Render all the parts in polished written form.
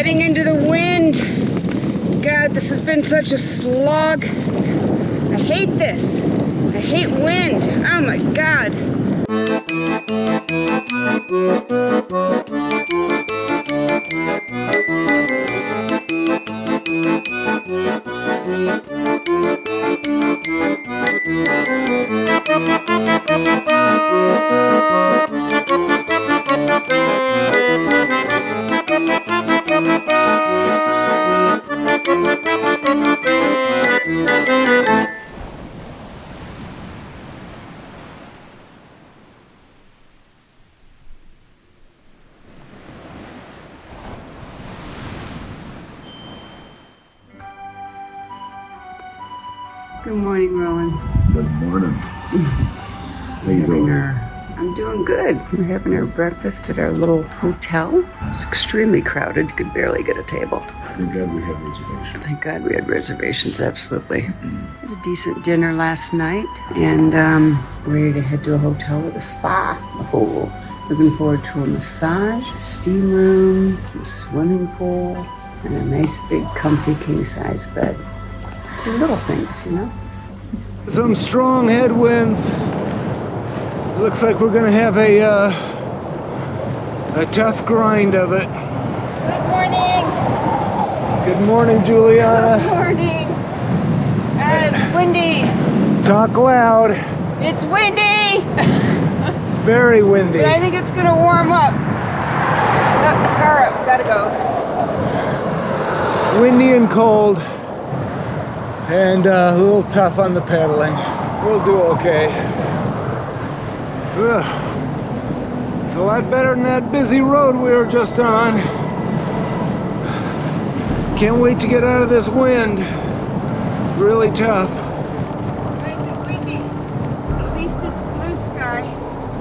Heading into the wind. God, this has been such a slog. I hate this. I hate wind. Oh my God. Good morning, Roland. Good morning. How you doing? I'm doing good. We're having our breakfast at our little hotel. It's extremely crowded. You could barely get a table. Thank God we had reservations. Thank God we had reservations, absolutely. Had a decent dinner last night, and ready to head to a hotel with a spa. Oh, looking forward to a massage, a steam room, a swimming pool, and a nice big comfy king-size bed. It's the little things, you know? Some strong headwinds. Looks like we're gonna have a tough grind of it. Good morning. Good morning, Juliana. Good morning. It's windy. Talk loud. It's windy. Very windy. But I think it's gonna warm up. Oh, car up. Gotta go. Windy and cold. And a little tough on the pedaling. We'll do okay. Ugh. It's a lot better than that busy road we were just on. Can't wait to get out of this wind. Really tough. Nice and windy. At least it's blue sky.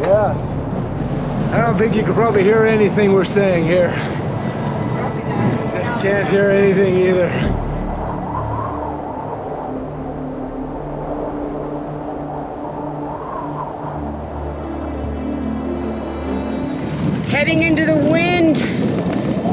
Yes. I don't think you could probably hear anything we're saying here. Probably not. Can't hear anything either. Heading into the wind.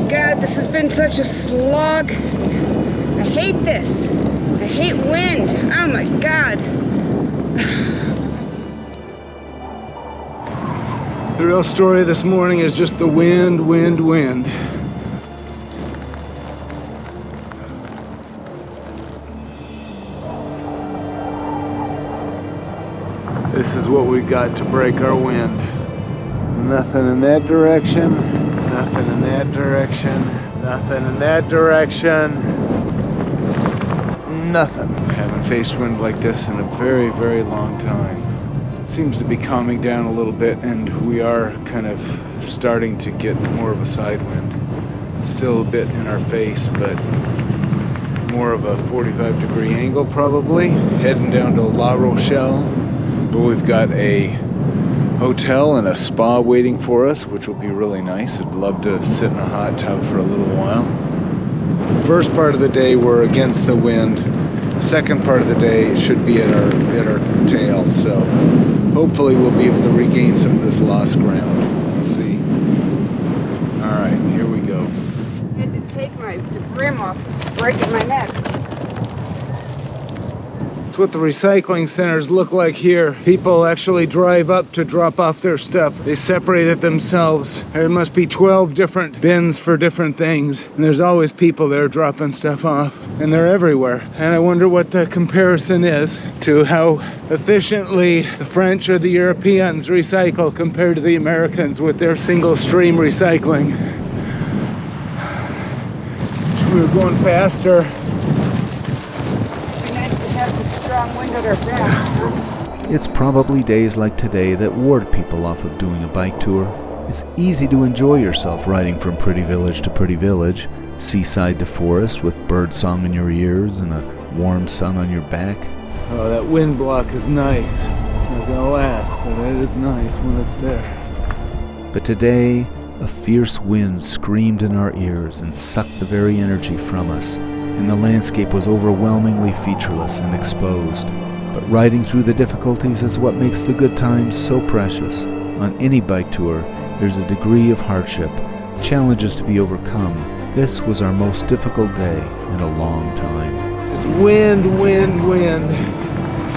God, this has been such a slog. I hate this. I hate wind. Oh my God. The real story this morning is just the wind, wind, wind. This is what we got to break our wind. Nothing in that direction, nothing in that direction, nothing in that direction, nothing. I haven't faced wind like this in a very, very long time. It seems to be calming down a little bit, and we are kind of starting to get more of a side wind. Still a bit in our face, but more of a 45-degree angle probably. Heading down to La Rochelle, where we've got a hotel and a spa waiting for us, which will be really nice. I'd love to sit in a hot tub for a little while. First part of the day we're against the wind. Second part of the day should be at our tail, so hopefully we'll be able to regain some of this lost ground. Let's see. All right, here we go. I had to take the brim off, breaking my neck. It's what the recycling centers look like here. People actually drive up to drop off their stuff. They separate it themselves. There must be 12 different bins for different things. And there's always people there dropping stuff off. And they're everywhere. And I wonder what the comparison is to how efficiently the French or the Europeans recycle compared to the Americans with their single stream recycling. Wish we were going faster. It's probably days like today that ward people off of doing a bike tour. It's easy to enjoy yourself riding from pretty village to pretty village, seaside to forest with bird song in your ears and a warm sun on your back. Oh, that wind block is nice. It's not gonna last, but it is nice when it's there. But today, a fierce wind screamed in our ears and sucked the very energy from us, and the landscape was overwhelmingly featureless and exposed. But riding through the difficulties is what makes the good times so precious. On any bike tour, there's a degree of hardship, challenges to be overcome, This was our most difficult day in a long time. Just wind, wind, wind.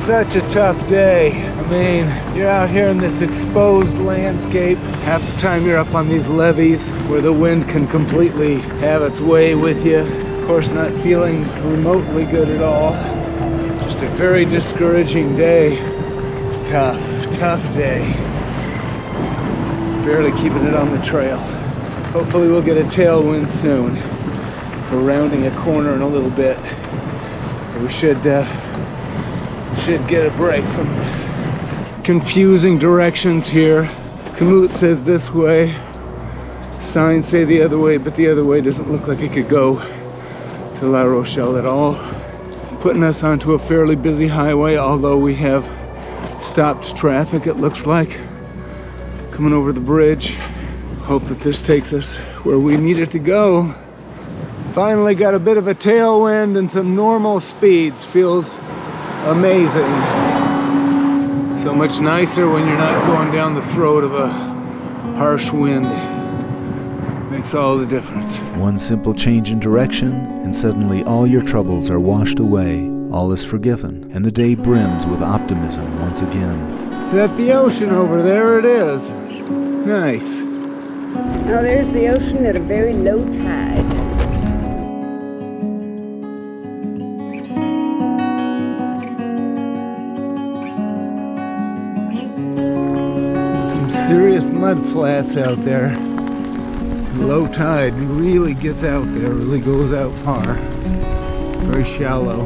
Such a tough day. I mean, you're out here in this exposed landscape. Half the time you're up on these levees where the wind can completely have its way with you. Of course, not feeling remotely good at all. Just a very discouraging day. It's tough, tough day. Barely keeping it on the trail. Hopefully we'll get a tailwind soon. We're rounding a corner in a little bit. We should get a break from this. Confusing directions here. Komoot says this way. Signs say the other way, but the other way doesn't look like it could go to La Rochelle at all. Putting us onto a fairly busy highway, although we have stopped traffic, it looks like. Coming over the bridge. Hope that this takes us where we need it to go. Finally got a bit of a tailwind and some normal speeds. Feels amazing. So much nicer when you're not going down the throat of a harsh wind. Makes all the difference. One simple change in direction, and suddenly all your troubles are washed away. All is forgiven, and the day brims with optimism once again. Is that the ocean over there? It is. Nice. Now there's the ocean at a very low tide. Some serious mud flats out there. Low tide really gets out there, really goes out far. Very shallow.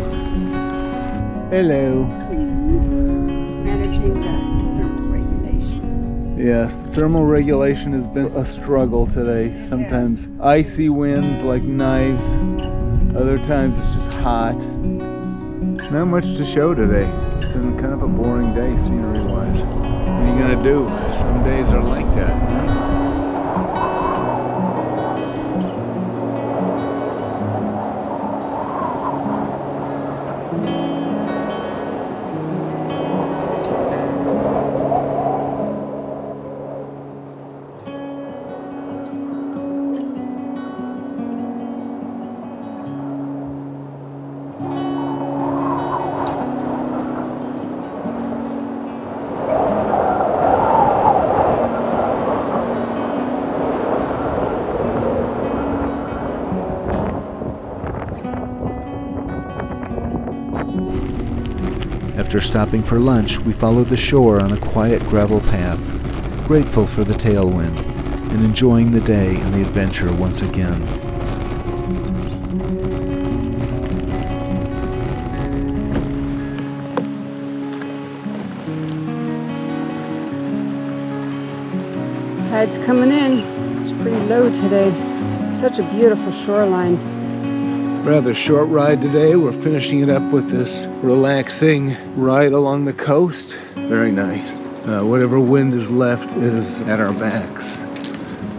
Hello. Managing the thermal regulation. Yes, the thermal regulation has been a struggle today. Sometimes icy winds like knives. Other times it's just hot. Not much to show today. It's been kind of a boring day scenery-wise. What are you gonna do? Some days are like that, right? After stopping for lunch, we followed the shore on a quiet gravel path, grateful for the tailwind and enjoying the day and the adventure once again. Tide's coming in. It's pretty low today. Such a beautiful shoreline. Rather short ride today. We're finishing it up with this relaxing ride along the coast. Very nice. Whatever wind is left is at our backs.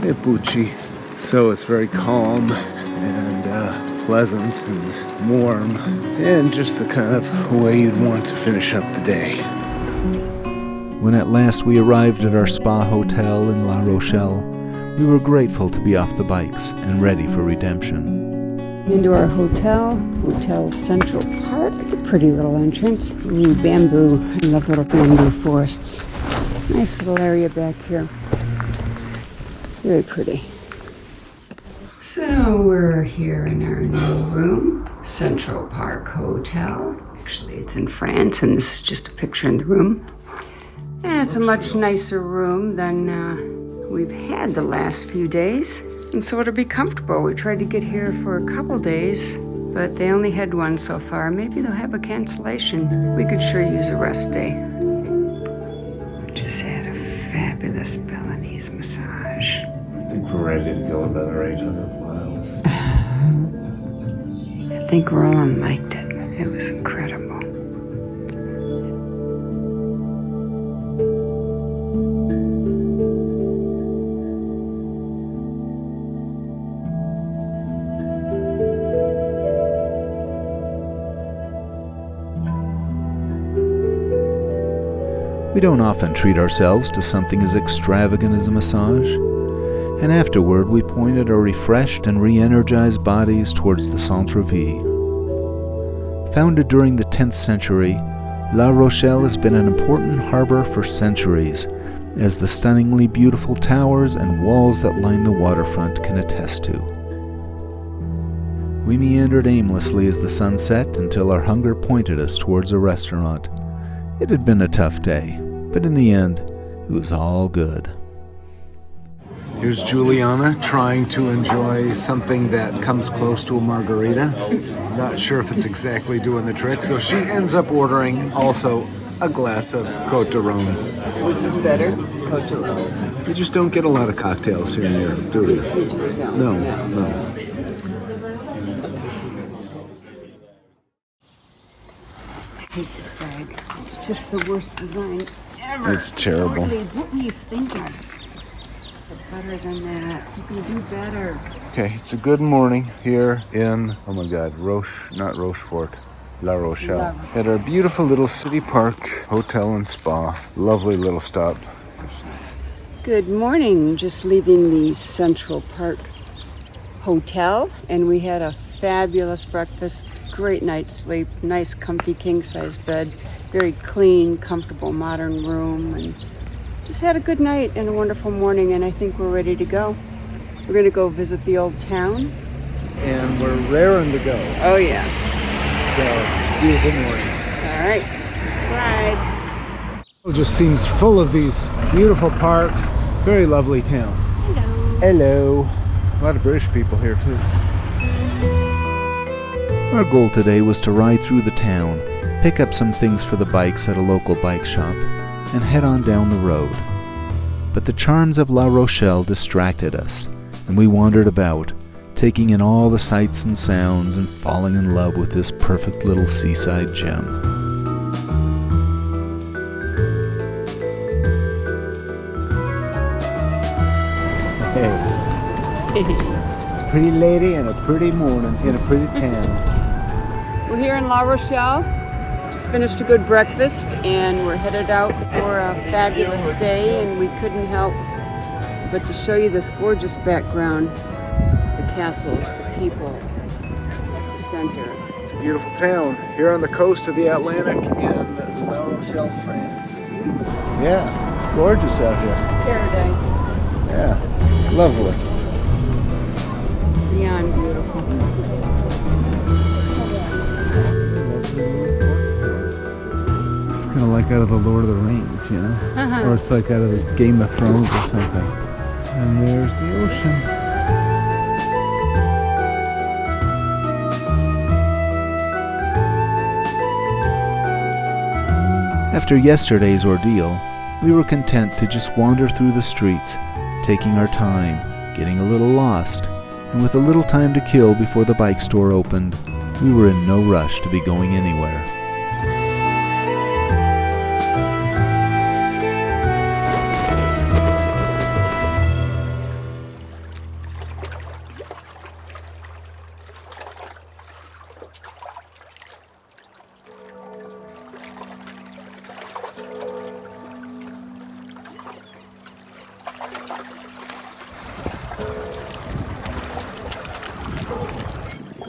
Hey, Pucci. So it's very calm and pleasant and warm and just the kind of way you'd want to finish up the day. When at last we arrived at our spa hotel in La Rochelle, we were grateful to be off the bikes and ready for redemption. Into our hotel, Hotel Central Park. It's a pretty little entrance. Ooh, bamboo. I love little bamboo forests. Nice little area back here. Very pretty. So we're here in our new room, Central Park Hotel. Actually, it's in France, and this is just a picture in the room. And it's a much nicer room than we've had the last few days. And so it'll be comfortable. We tried to get here for a couple days, but they only had one so far. Maybe they'll have a cancellation. We could sure use a rest day. Just had a fabulous Balinese massage. I think we're ready to go another 800 miles. I think Roland liked it. It was incredible. We don't often treat ourselves to something as extravagant as a massage. and afterward we pointed our refreshed and re-energized bodies towards the Centre-Ville. Founded during the 10th century, La Rochelle has been an important harbor for centuries, as the stunningly beautiful towers and walls that line the waterfront can attest to. We meandered aimlessly as the sun set until our hunger pointed us towards a restaurant. It had been a tough day, but in the end, it was all good. Here's Juliana trying to enjoy something that comes close to a margarita. Not sure if it's exactly doing the trick, so she ends up ordering also a glass of Côte de Rhone. Which is better? Côte de Rhone. You just don't get a lot of cocktails here in Europe, do you? You just don't. No. I hate this bag. It's just the worst design ever. It's terrible. Really, what were you thinking? Better than that. You can do better. Okay, it's a good morning here in, oh my God, Rochefort, La Rochelle. At our beautiful little city park, hotel and spa. Lovely little stop. Good morning. Just leaving the Central Park Hotel, and we had a fabulous breakfast, great night's sleep, nice comfy king-size bed, very clean, comfortable, modern room, and just had a good night and a wonderful morning, and I think we're ready to go. We're going to go visit the old town. And we're raring to go. Oh, yeah. So, it's a beautiful morning. All right, let's ride. It just seems full of these beautiful parks. Very lovely town. Hello. Hello. A lot of British people here, too. Our goal today was to ride through the town, pick up some things for the bikes at a local bike shop, and head on down the road. But the charms of La Rochelle distracted us, and we wandered about, taking in all the sights and sounds and falling in love with this perfect little seaside gem. Hey. Pretty lady and a pretty morning in a pretty town. We're here in La Rochelle. Just finished a good breakfast, and we're headed out for a fabulous day, and we couldn't help but to show you this gorgeous background. The castles, the people, the center. It's a beautiful town here on the coast of the Atlantic in La Rochelle, France. Yeah, it's gorgeous out here. Paradise. Yeah, lovely. Beyond beautiful. It's kind of like out of the Lord of the Rings, you know? Or it's like out of the Game of Thrones or something. And there's the ocean. After yesterday's ordeal, we were content to just wander through the streets, taking our time, getting a little lost, and with a little time to kill before the bike store opened, we were in no rush to be going anywhere.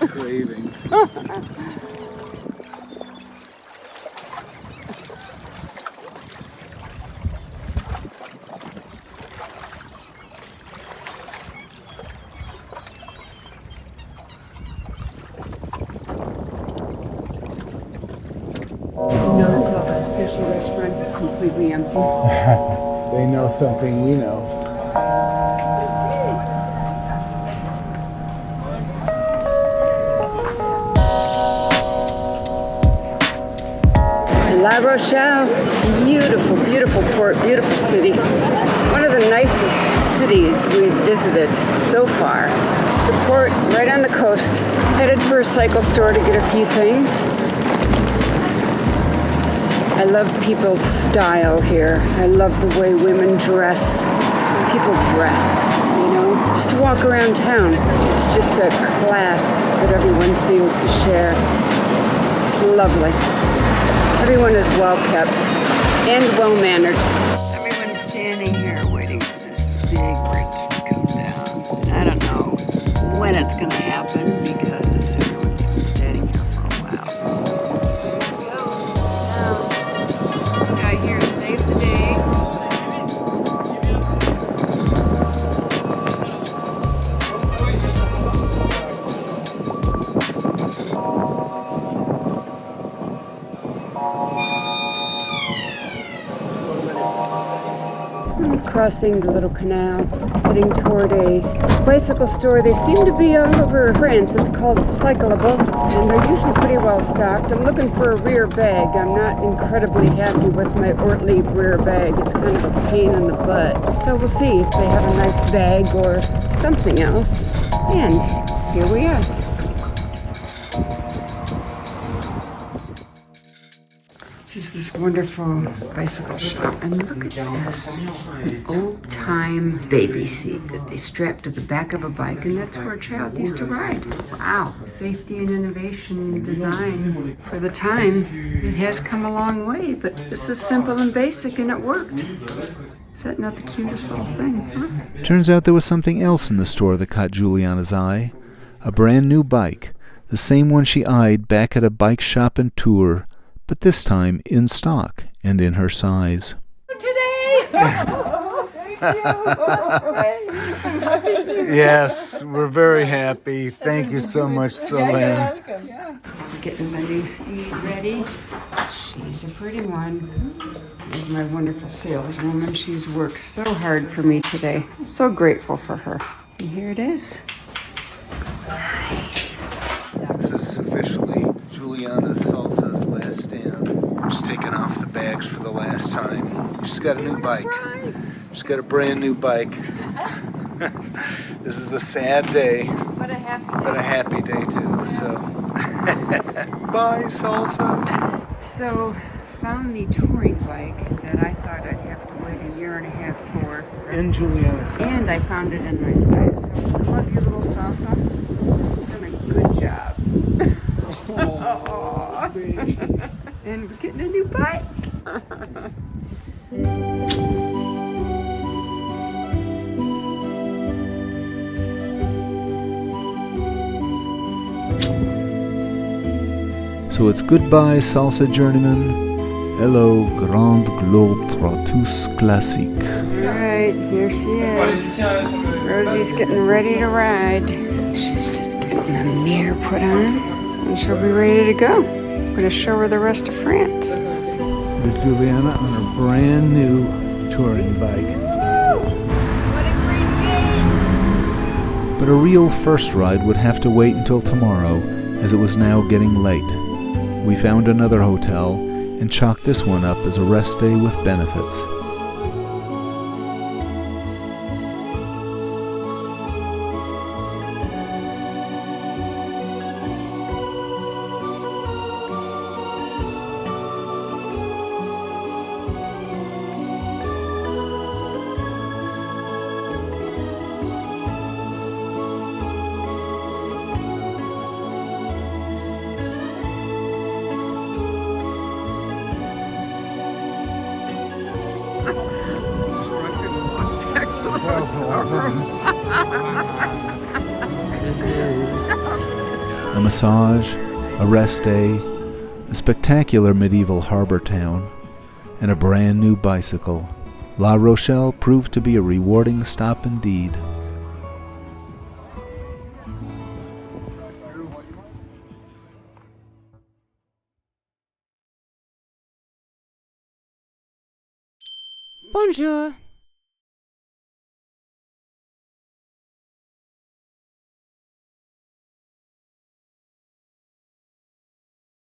Craving. Notice how the sushi restaurant is completely empty. They know something we know. La Rochelle, beautiful, beautiful port, beautiful city. One of the nicest cities we've visited so far. It's a port right on the coast. Headed for a cycle store to get a few things. I love people's style here. I love the way women dress. People dress, you know, just to walk around town. It's just a class that everyone seems to share. It's lovely. Everyone is well kept and well mannered. Everyone's standing here waiting for this big bridge to come down. what's going to happen because everyone's been standing here for a while. Here we go. Now, this guy here saved the day. Crossing the little canal, heading toward a bicycle store. They seem to be all over France. It's called Cyclable, and they're usually pretty well stocked. I'm looking for a rear bag. I'm not incredibly happy with my Ortlieb rear bag. It's kind of a pain in the butt. So we'll see if they have a nice bag or something else. And here we are. This is this wonderful bicycle shop, and look at this, an old-time baby seat that they strap to the back of a bike, and that's where a child used to ride. Wow, safety and innovation design for the time. It has come a long way, but this is simple and basic, and it worked. Is that not the cutest little thing, huh? Turns out there was something else in the store that caught Juliana's eye. A brand new bike, the same one she eyed back at a bike shop in Tours, but this time in stock and in her size. Today! Yes, we're very happy. Thank you so much, Celine. Getting the new steed ready. She's a pretty one. This is my wonderful saleswoman. She's worked so hard for me today. So grateful for her. And here it is. Nice. This is officially Juliana's Salsa's last stand. She's taken off the bags for the last time. She's got a new bike. She's got a brand new bike. This is a sad day, What a happy day. but a happy day too. So, bye Salsa. So, found the touring bike that I thought I'd have to wait a year and a half for. And Juliana's. And I found it in my size. So, I love you, little Salsa. You've done a good job. Oh, baby. And we're getting a new bike. So it's goodbye, Salsa journeyman. Hello, Grande Globe-Trotteuse Classique. All right, here she is. Rosie's getting ready to ride. She's just getting a mirror put on, and she'll be ready to go. I'm going to show her the rest of France. With Juliana on her brand new touring bike. What a great day! But a real first ride would have to wait until tomorrow, as it was now getting late. We found another hotel and chalked this one up as a rest day with benefits. A massage, a rest day, a spectacular medieval harbor town, and a brand new bicycle. La Rochelle proved to be a rewarding stop indeed. Bonjour.